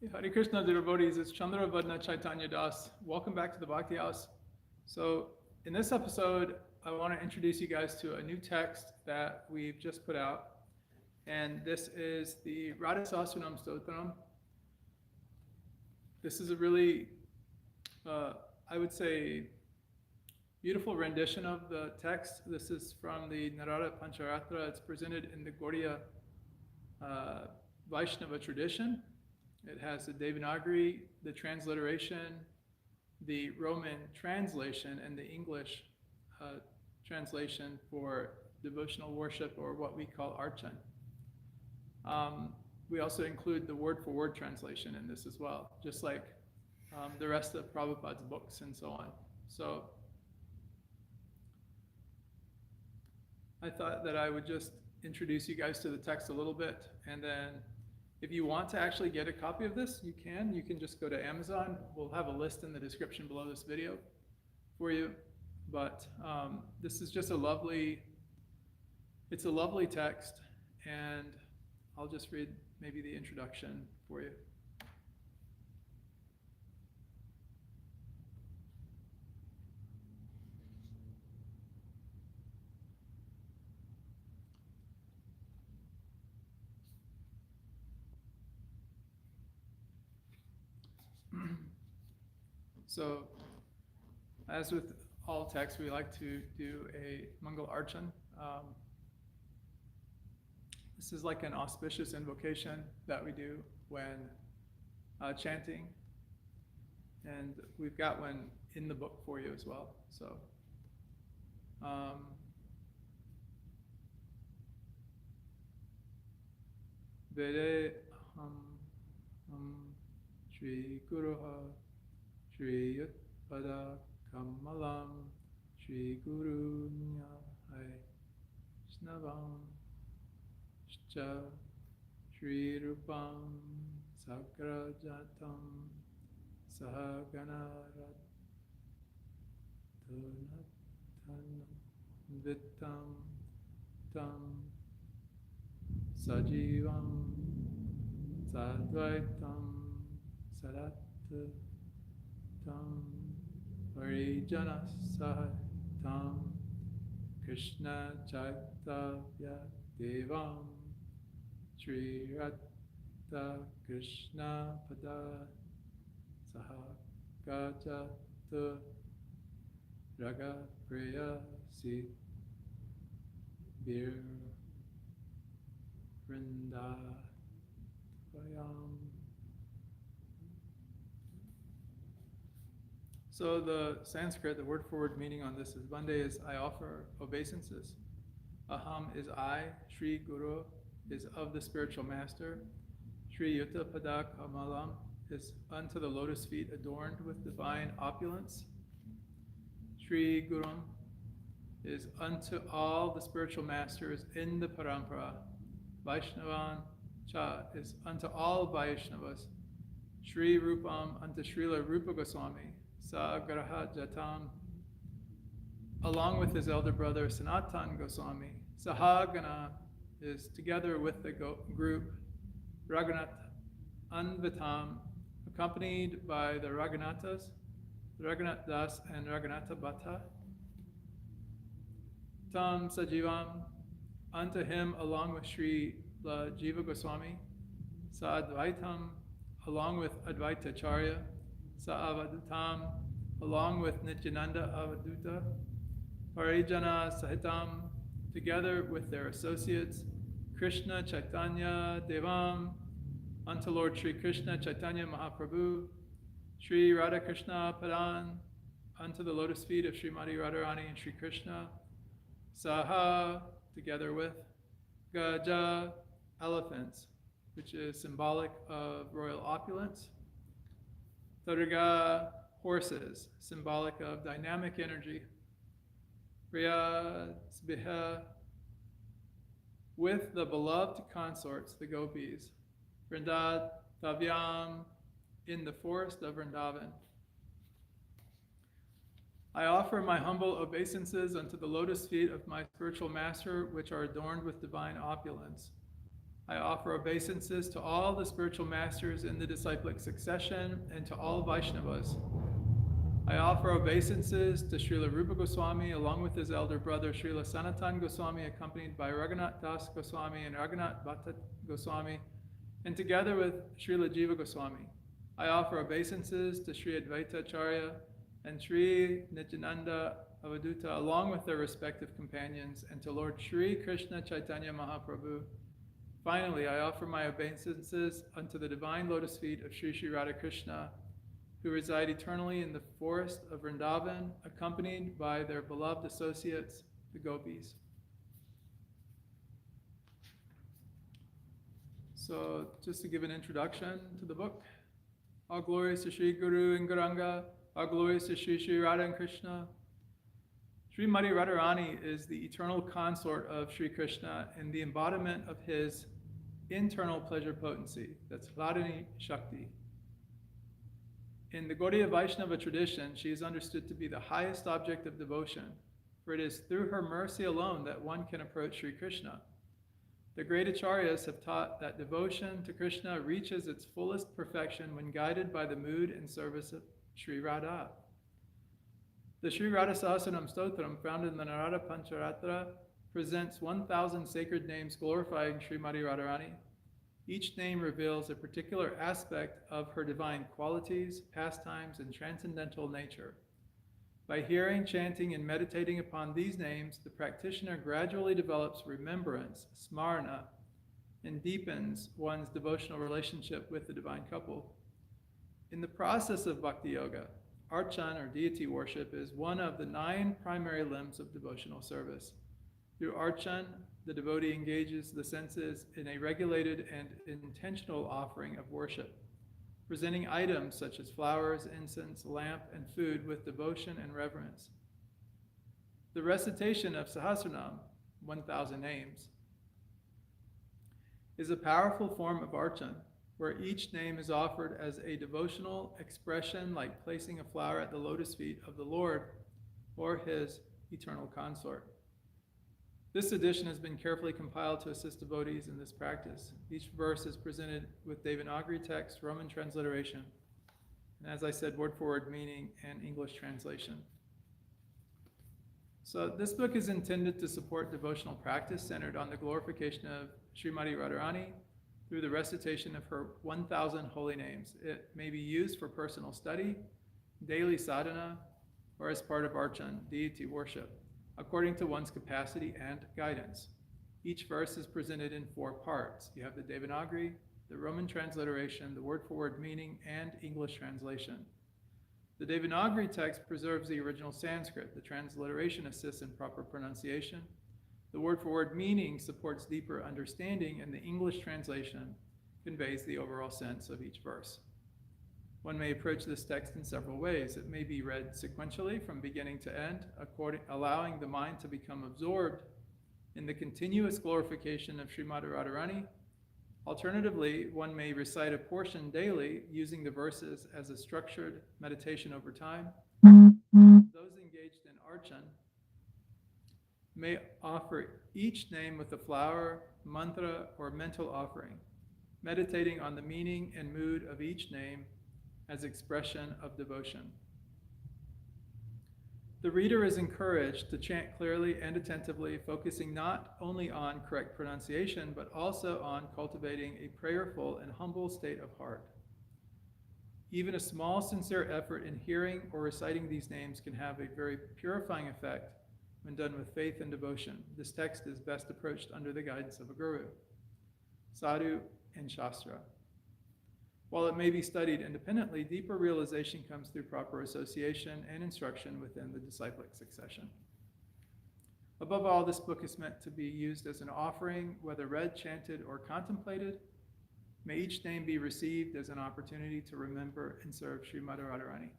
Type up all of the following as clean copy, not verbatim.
Hare Krishna, dear devotees. It's Chandra Vadna Chaitanya Das. Welcome back to the Bhakti House. So, in this episode, I want to introduce you guys to a new text that we've just put out. And this is the Radha Sahasranam Stotram. This is a really, I would say, beautiful rendition of the text. This is from the Narada Pancharatra. It's presented in the Gaudiya Vaishnava tradition. It has the Devanagari, the transliteration, the Roman translation, and the English translation for devotional worship, or what we call archan. We also include the word-for-word translation in this as well, just like the rest of Prabhupada's books and so on. So I thought that I would just introduce you guys to the text a little bit, and then if you want to actually get a copy of this, you can. You can just go to Amazon. We'll have a list in the description below this video for you. But this is just it's a lovely text, and I'll just read maybe the introduction for you. So, as with all texts, we like to do a Mangal Archan. This is like an auspicious invocation that we do when chanting, and we've got one in the book for you as well. So, Vede Shri Guruha Shri Yutpada Kamalam Shri Guru Nyai Snavam Shcha Shri Rupam Sakrajatam Sahaganarat Vitam Tam Sajivam Sadvaitam Sarat Tam Parijana Sahatam Krishna Chaitanya Devam Sri Radha Krishna Pada Sahagajata Raga Priya Si Bir Vrindavayam. So the Sanskrit, the word-for-word meaning on this is Vande is I offer obeisances. Aham is I, Shri Guru is of the spiritual master. Shri Yuta Pada Kamalam is unto the lotus feet adorned with divine opulence. Shri Gurum is unto all the spiritual masters in the Parampara. Vaishnavan Cha is unto all Vaishnavas. Shri Rupam unto Srila Rupa Goswami. Sagraha Jatam, along with his elder brother Sanatan Goswami. Sahagana is together with the group. Raghunath Anvitam, accompanied by the Raghunathas, Raghunath Das and Raghunatha Bhatta. Tam Sajivam, unto him along with Sri Jiva Goswami. Sa Advaitam, along with Advaita Acharya. Sa'avadutam, along with Nityananda Avaduta. Parijana Sahitam, together with their associates. Krishna Chaitanya Devam, unto Lord Sri Krishna Chaitanya Mahaprabhu. Sri Radha Krishna Padan, unto the lotus feet of Srimati Radharani and Sri Krishna. Saha, together with Gaja, elephants, which is symbolic of royal opulence. Tadriga, horses, symbolic of dynamic energy. Priya Sbiha, with the beloved consorts, the gopis. Vrindad Tavyam, in the forest of Vrindavan. I offer my humble obeisances unto the lotus feet of my spiritual master, which are adorned with divine opulence. I offer obeisances to all the spiritual masters in the disciplic succession and to all Vaishnavas. I offer obeisances to Srila Rupa Goswami along with his elder brother Srila Sanatan Goswami, accompanied by Raghunath Das Goswami and Raghunath Bhatta Goswami, and together with Srila Jiva Goswami. I offer obeisances to Sri Advaita Acharya and Sri Nityananda Avaduta along with their respective companions, and to Lord Sri Krishna Chaitanya Mahaprabhu. Finally, I offer my obeisances unto the divine lotus feet of Sri Sri Radha Krishna, who reside eternally in the forest of Vrindavan, accompanied by their beloved associates, the gopis. So, just to give an introduction to the book, all glories to Sri Guru and Gauranga, all glories to Sri Sri Radha and Krishna. Srimati Radharani is the eternal consort of Sri Krishna and the embodiment of his internal pleasure potency. That's Hladini Shakti. In the Gaudiya Vaishnava tradition, she is understood to be the highest object of devotion, for it is through her mercy alone that one can approach Sri Krishna. The great acharyas have taught that devotion to Krishna reaches its fullest perfection when guided by the mood and service of Sri Radha. The Sri Radha Sahasranam Stotram, found in the Narada Pancharatra, presents 1,000 sacred names glorifying Srimati Radharani. Each name reveals a particular aspect of her divine qualities, pastimes, and transcendental nature. By hearing, chanting, and meditating upon these names, the practitioner gradually develops remembrance, smarana, and deepens one's devotional relationship with the divine couple. In the process of bhakti yoga, archan, or deity worship, is one of the 9 primary limbs of devotional service. Through archan, the devotee engages the senses in a regulated and intentional offering of worship, presenting items such as flowers, incense, lamp, and food with devotion and reverence. The recitation of Sahasranam, 1,000 names, is a powerful form of archan, where each name is offered as a devotional expression, like placing a flower at the lotus feet of the Lord or his eternal consort. This edition has been carefully compiled to assist devotees in this practice. Each verse is presented with Devanagari text, Roman transliteration, and as I said, word-for-word meaning and English translation. So this book is intended to support devotional practice centered on the glorification of Srimati Radharani through the recitation of her 1,000 holy names. It may be used for personal study, daily sadhana, or as part of archan, deity worship, according to one's capacity and guidance. Each verse is presented in 4 parts. You have the Devanagari, the Roman transliteration, the word-for-word meaning, and English translation. The Devanagari text preserves the original Sanskrit. The transliteration assists in proper pronunciation. The word-for-word meaning supports deeper understanding, and the English translation conveys the overall sense of each verse. One may approach this text in several ways. It may be read sequentially from beginning to end, allowing the mind to become absorbed in the continuous glorification of Srimati Radharani. Alternatively, one may recite a portion daily, using the verses as a structured meditation over time. Those engaged in archan may offer each name with a flower, mantra, or mental offering, meditating on the meaning and mood of each name as expression of devotion. The reader is encouraged to chant clearly and attentively, focusing not only on correct pronunciation, but also on cultivating a prayerful and humble state of heart. Even a small, sincere effort in hearing or reciting these names can have a very purifying effect when done with faith and devotion. This text is best approached under the guidance of a guru, sadhu, and shastra. While it may be studied independently, deeper realization comes through proper association and instruction within the disciplic succession. Above all, this book is meant to be used as an offering, whether read, chanted, or contemplated. May each name be received as an opportunity to remember and serve Srimati Radharani.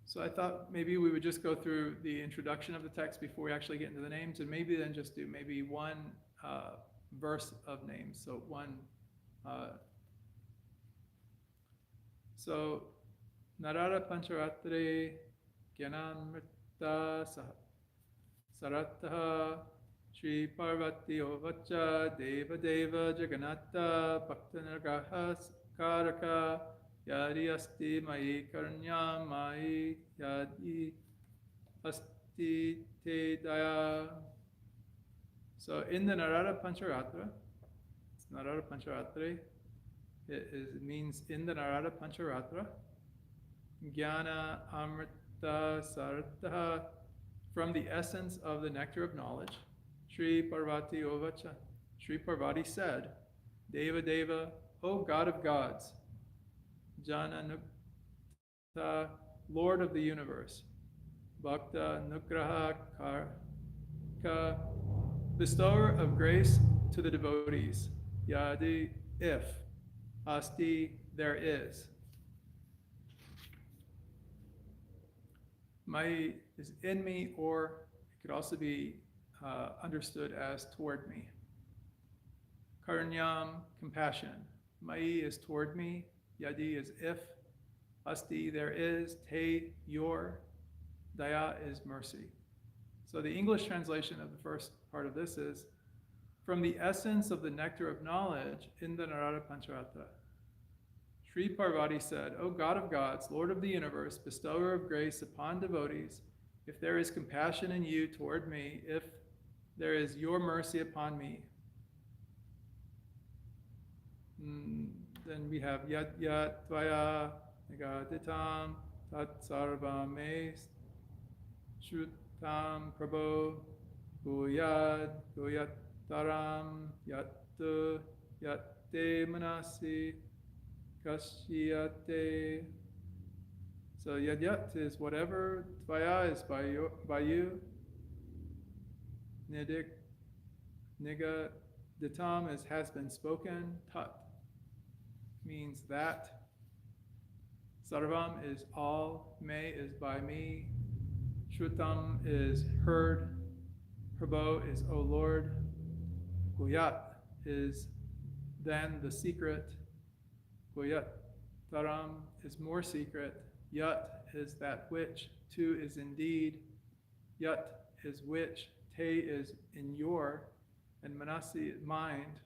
So I thought maybe we would just go through the introduction of the text before we actually get into the names, and maybe then just do maybe one verse of names. So So Narada Pancharatre Gyanamrita Sarataha Shri Parvati Ovacha Deva Deva Jagannatha Bhaktanagaha Karaka Yadi Asti Mai Karnya Mai Yadi Asti Te Daya. So in the Narada Pancharatra, it's Narada Pancharatri, it means in the Narada Pancharatra, Jnana Amrita Sartha, from the essence of the nectar of knowledge, Shri Parvati Ovacha, Shri Parvati said, Deva Deva, O God of gods, Jana Nukta, Lord of the universe, Bhakta Nugraha Karka, bestower of grace to the devotees, Yadi, if, Asti, there is. Mai is in me, or it could also be understood as toward me. Karanyam, compassion. Mai is toward me. Yadi is if. Asti, there is. Te, your. Daya is mercy. So the English translation of the first part of this is, from the essence of the nectar of knowledge in the Narada Pancharatra, Sri Parvati said, O God of gods, Lord of the universe, bestower of grace upon devotees, if there is compassion in you toward me, if there is your mercy upon me. Then we have Yat Yat Tvaya Negaditam Tat Sarva Me Shrutam Prabho Guyad Guyataram Yat Yatte Manasi Kashyate. So Yadyat is whatever, Tvaya is by you. Nidik Niga Ditam is has been spoken. Tat means that. Sarvam is all. Me is by me. Shrutam is heard. Prabho is O Lord. Guyat is then the secret. Guyat Taram is more secret. Yat is that which. Tu is indeed. Yat is which. Te is in your. And Manasi is mind.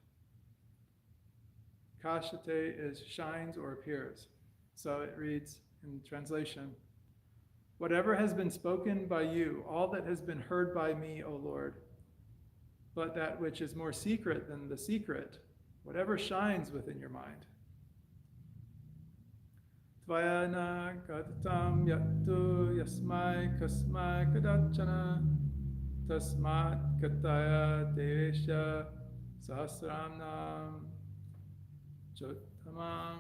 Kashate is shines or appears. So it reads in translation, whatever has been spoken by you, all that has been heard by me, O Lord, but that which is more secret than the secret, whatever shines within your mind. Tvayana gatatam yattu yasmai kasmai kadachana tasmat kataya devesha sahasramnam chotamam.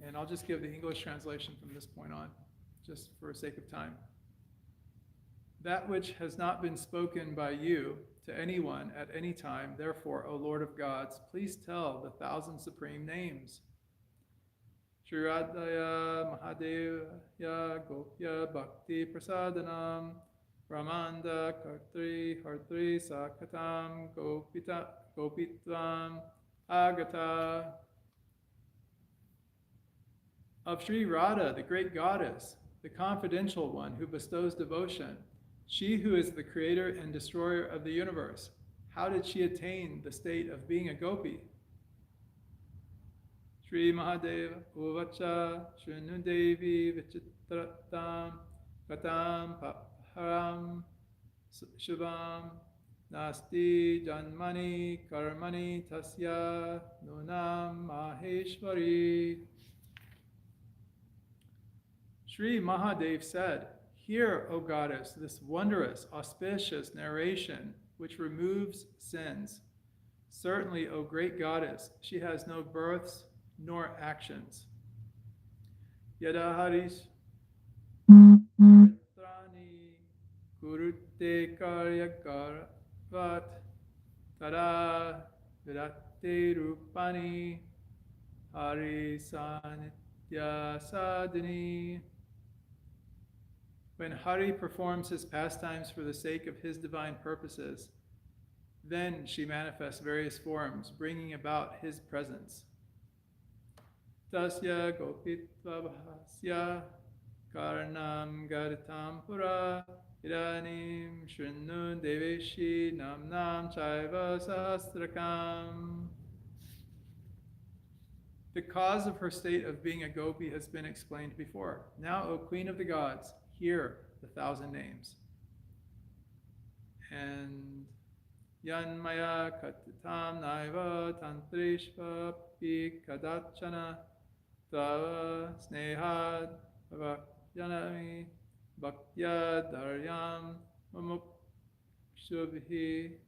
And I'll just give the English translation from this point on, just for sake of time. That which has not been spoken by you to anyone at any time, therefore, O Lord of gods, please tell the 1,000 supreme names. Shriradaya Mahadevaya Gopya Bhakti Prasadanam Ramanda Kartri Hartri Sakatam Gopitvam Agata. Of Sri Radha, the great goddess, the confidential one who bestows devotion, she who is the creator and destroyer of the universe. How did she attain the state of being a gopi? Sri Mahadeva Uvacha Shrinu Devi Vichitratam Katam Paharam Shubham Nasti Janmani Karmani Tasya Nunam Maheshwari. Sri Mahadev said, hear, O goddess, this wondrous, auspicious narration which removes sins. Certainly, O great goddess, she has no births nor actions. Yada Harish Trani Kurute Karya Garavat Tada Vidate Rupani Hari Sanitya Sadhini. When Hari performs his pastimes for the sake of his divine purposes, then she manifests various forms, bringing about his presence. Tasya Gopitva Bhasya Karanam Garitam Pura Idanim Shrinnu Deveshi Namnam Chaiva Sastrakam. The cause of her state of being a gopi has been explained before. Now, O Queen of the Gods, hear the 1,000 names. And Yanmaya Katitam Naiva Tantrishva Pi Kadachana Tava Snehad Yanami Bhaktya Daryam Mamukshubhi.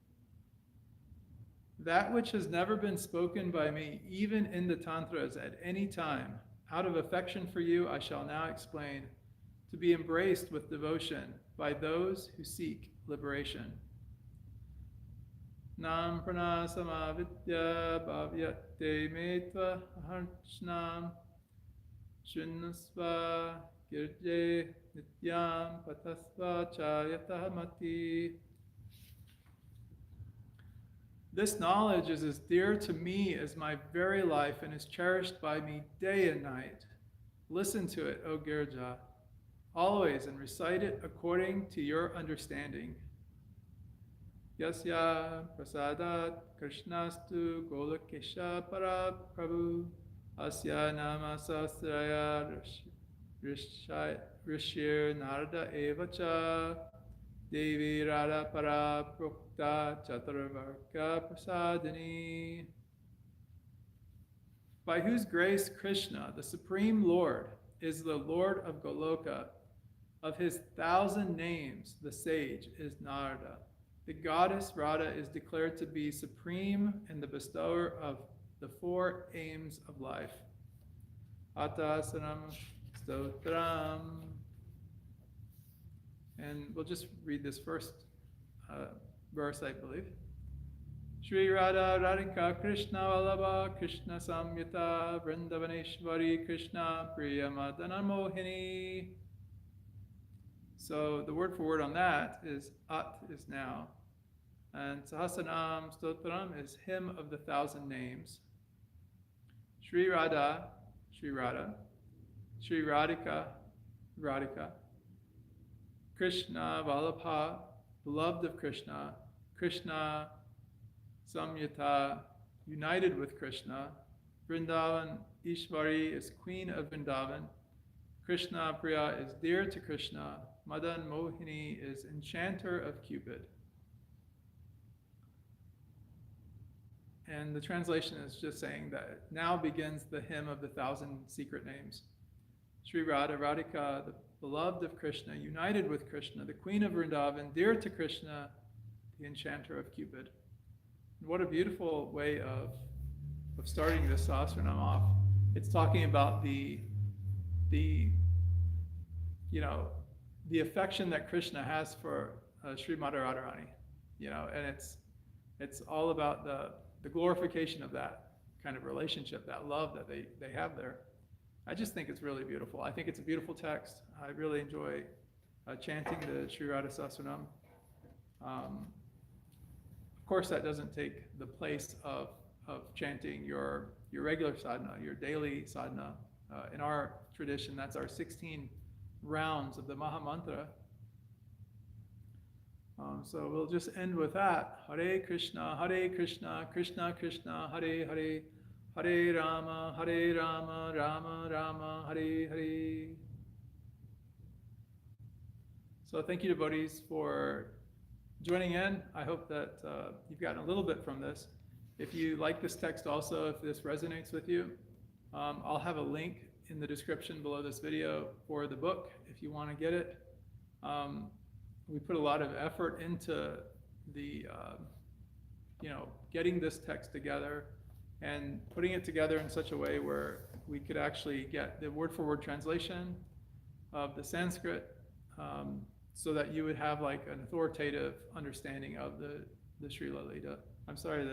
That which has never been spoken by me, even in the Tantras at any time, out of affection for you, I shall now explain, to be embraced with devotion by those who seek liberation. Nam prana samavidya bhavyate metva harchnam shunnasva girje nityam patasva chayatah mati. This knowledge is as dear to me as my very life and is cherished by me day and night. Listen to it, O Girja, always, and recite it according to your understanding. Yasya prasadat krishnastu golakesha para prabhu asya nama sasraya rishir narada evacha Devi Radha Para Prokta Chaturvarga Prasadini. By whose grace Krishna, the Supreme Lord, is the Lord of Goloka, of his 1,000 names, the sage is Narada. The goddess Radha is declared to be supreme and the bestower of the 4 aims of life. Atasanam Stotram. And we'll just read this first verse, I believe. Shri Radha Radhika Krishna Vallabha Krishna Samyuta Vrindavaneshwari Krishna Priya Madana Mohini. So the word for word on that is At is now. And Sahasanam Stotram is hymn of the 1,000 names. Shri Radha, Shri Radha. Shri Radhika, Radhika. Krishna Vallabha, beloved of Krishna, Krishna Samyuta, united with Krishna, Vrindavan Ishvari is queen of Vrindavan, Krishna Priya is dear to Krishna, Madan Mohini is enchanter of Cupid. And the translation is just saying that now begins the hymn of the 1,000 secret names. Sri Radha Radhika, the beloved of Krishna, united with Krishna, the queen of Vrindavan, dear to Krishna, the enchanter of Cupid. And what a beautiful way of starting this Sahasranam off. It's talking about the affection that Krishna has for Srimati Radharani, and it's all about the glorification of that kind of relationship, that love that they have there. I just think it's really beautiful. I think it's a beautiful text. I really enjoy chanting the Sri Radha Sahasranam. Of course, that doesn't take the place of chanting your regular sadhana, your daily sadhana. In our tradition, that's our 16 rounds of the Maha Mantra. So we'll just end with that. Hare Krishna, Krishna Krishna, Hare Hare, Hare Rama, Rama Rama, Hare Hare. So thank you, devotees, for joining in. I hope that you've gotten a little bit from this. If you like this text also, if this resonates with you, I'll have a link in the description below this video for the book if you want to get it. We put a lot of effort into the, getting this text together and putting it together in such a way where we could actually get the word-for-word translation of the Sanskrit, so that you would have like an authoritative understanding of the Sri Lalita. I'm sorry,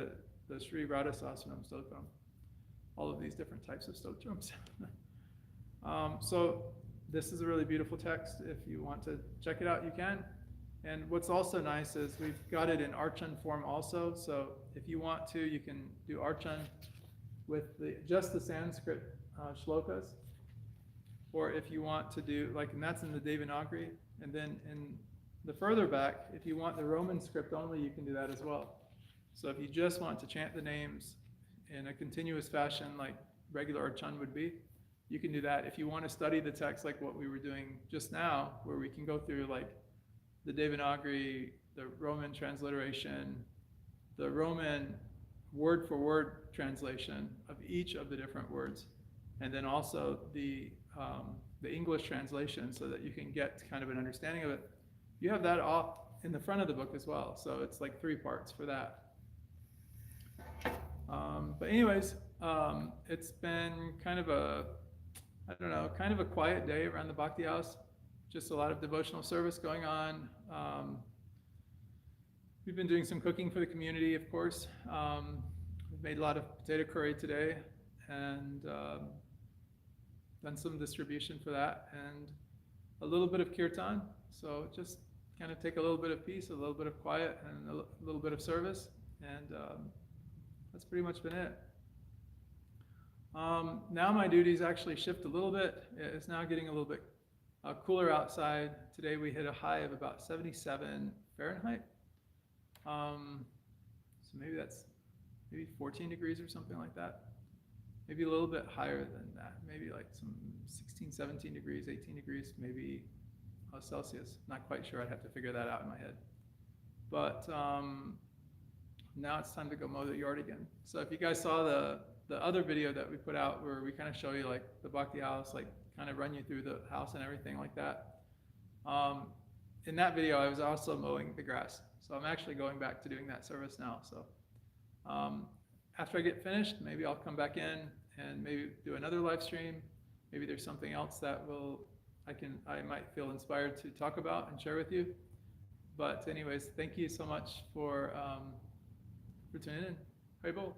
the Sri Radha Sahasranam Stotram, all of these different types of stotrams. So this is a really beautiful text. If you want to check it out, you can. And what's also nice is we've got it in Archan form also. So if you want to, you can do Archan with just the Sanskrit shlokas. Or if you want to do, and that's in the Devanagari. And then the further back, if you want the Roman script only, you can do that as well. So if you just want to chant the names in a continuous fashion like regular Archan would be, you can do that. If you want to study the text like what we were doing just now, where we can go through like the Devanagari, the Roman transliteration, the Roman word for word translation of each of the different words, and then also the English translation, so that you can get kind of an understanding of it. You have that off in the front of the book as well, so it's like 3 parts for that. But anyways, it's been kind of a, I don't know, kind of a quiet day around the Bhakti House. Just a lot of devotional service going on. We've been doing some cooking for the community, of course. We've made a lot of potato curry today, and done some distribution for that, and a little bit of kirtan. So just kind of take a little bit of peace, a little bit of quiet, and a little bit of service, and that's pretty much been it. Now my duties actually shift a little bit. It's now getting a little bit cooler outside. Today we hit a high of about 77 Fahrenheit. So maybe that's 14 degrees or something like that. Maybe a little bit higher than that. Maybe like some 16, 17 degrees, 18 degrees, maybe Celsius. Not quite sure. I'd have to figure that out in my head. But now it's time to go mow the yard again. So if you guys saw the other video that we put out where we kind of show you like the Bhakti house, like kind of run you through the house and everything like that. In that video, I was also mowing the grass. So I'm actually going back to doing that service now. So after I get finished, maybe I'll come back in and maybe do another live stream. Maybe there's something else that I might feel inspired to talk about and share with you. But anyways, thank you so much for tuning in. Hari Bol.